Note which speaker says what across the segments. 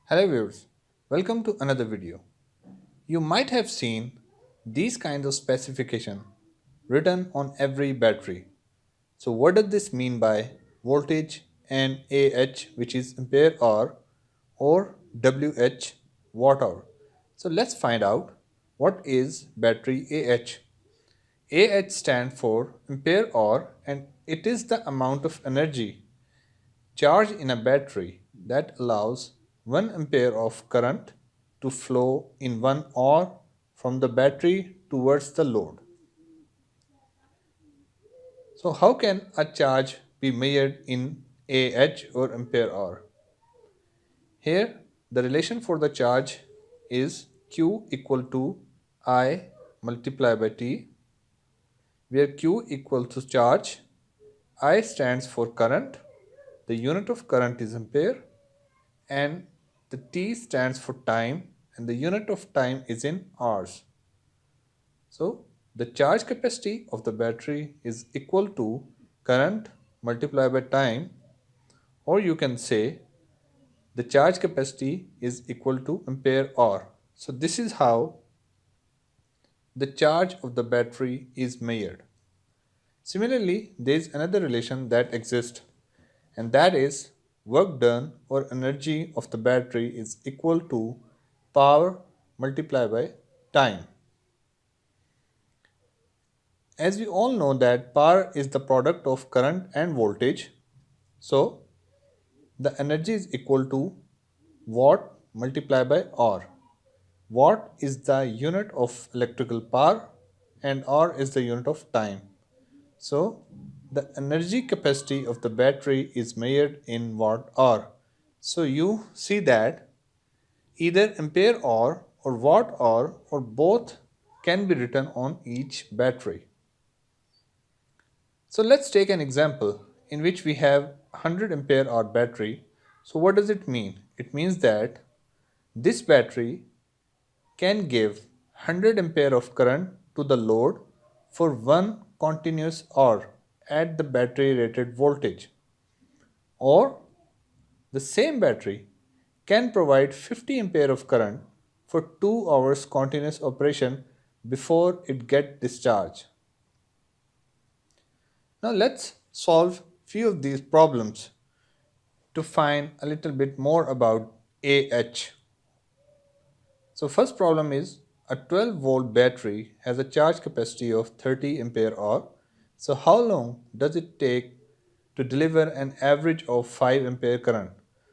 Speaker 1: Hello viewers, welcome to another video. You might have seen these kinds of specification written on every battery. So what does this mean by voltage and AH, which is ampere hour, or WH watt hour? So let's find out what is battery AH. AH stands for ampere hour and it is the amount of energy charge in a battery that allows 1 ampere of current to flow in 1 hour from the battery towards the load. So how can a charge be measured in Ah or ampere hour? Here the relation for the charge is Q equal to I multiplied by T, where Q equals to charge, I stands for current, the unit of current is ampere, and the T stands for time and the unit of time is in hours. So the charge capacity of the battery is equal to current multiplied by time, or you can say the charge capacity is equal to ampere hour. So this is how the charge of the battery is measured. Similarly, there is another relation that exists, and that is work done or energy of the battery is equal to power multiplied by time. As we all know that power is the product of current and voltage, so the energy is equal to watt multiplied by hour. Watt is the unit of electrical power and hour is the unit of time. So the energy capacity of the battery is measured in watt hour. So you see that either ampere hour or watt hour or both can be written on each battery. So let's take an example in which we have 100 ampere hour battery. So what does it mean? It means that this battery can give 100 ampere of current to the load for one continuous hour at the battery rated voltage, or the same battery can provide 50 ampere of current for 2 hours continuous operation before it gets discharged. Now let's solve few of these problems to find a little bit more about AH. So first problem is a 12 volt battery has a charge capacity of 30 ampere hour. So how long does it take to deliver an average of 5 ampere current?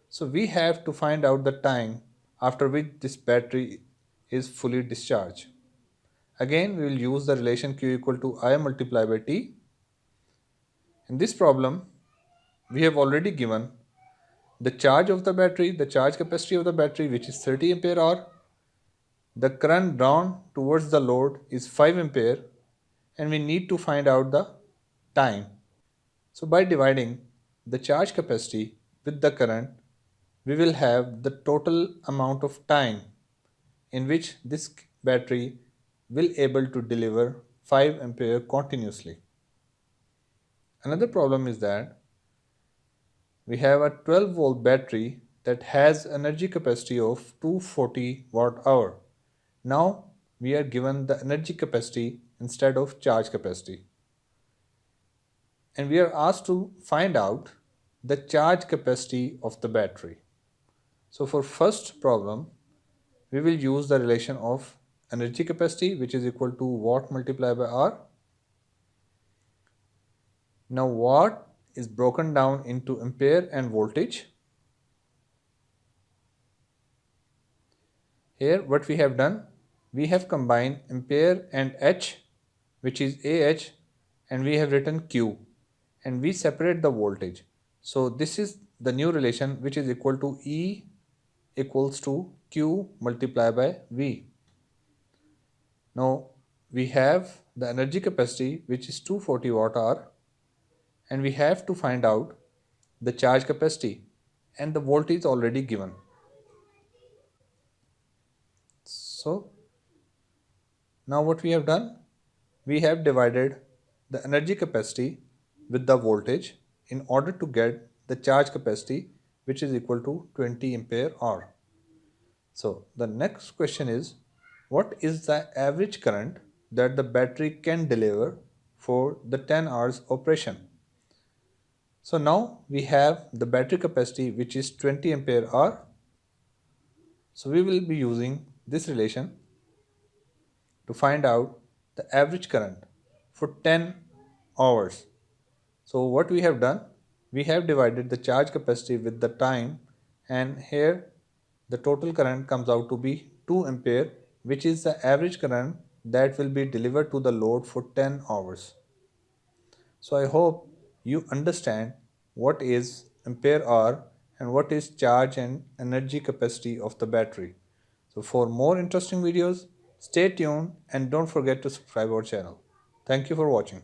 Speaker 1: So we have to find out the time after which this battery is fully discharged. Again, we will use the relation Q equal to I multiplied by T. In this problem, we have already given the charge of the battery, the charge capacity of the battery, which is 30 ampere hour. The current drawn towards the load is 5 ampere and we need to find out the time. So by dividing the charge capacity with the current, we will have the total amount of time in which this battery will able to deliver 5 ampere continuously. Another problem is that we have a 12 volt battery that has energy capacity of 240 watt hour. Now we are given the energy capacity instead of charge capacity. And we are asked to find out the charge capacity of the battery. So for first problem, we will use the relation of energy capacity, which is equal to watt multiplied by hour. Now watt is broken down into ampere and voltage. Here what we have done, we have combined ampere and H, which is AH, and we have written Q, and we separate the voltage. So this is the new relation, which is equal to E equals to Q multiplied by V. Now we have the energy capacity, which is 240 watt hour, and we have to find out the charge capacity, and the voltage is already given. So now what we have done, we have divided the energy capacity with the voltage in order to get the charge capacity, which is equal to 20 ampere hour. So the next question is, what is the average current that the battery can deliver for the 10 hours operation? So now we have the battery capacity, which is 20 ampere hour. So we will be using this relation to find out the average current for 10 hours. So what we have done, we have divided the charge capacity with the time, and here the total current comes out to be 2 ampere, which is the average current that will be delivered to the load for 10 hours. So I hope you understand what is ampere hour and what is charge and energy capacity of the battery. So for more interesting videos, stay tuned and don't forget to subscribe our channel. Thank you for watching.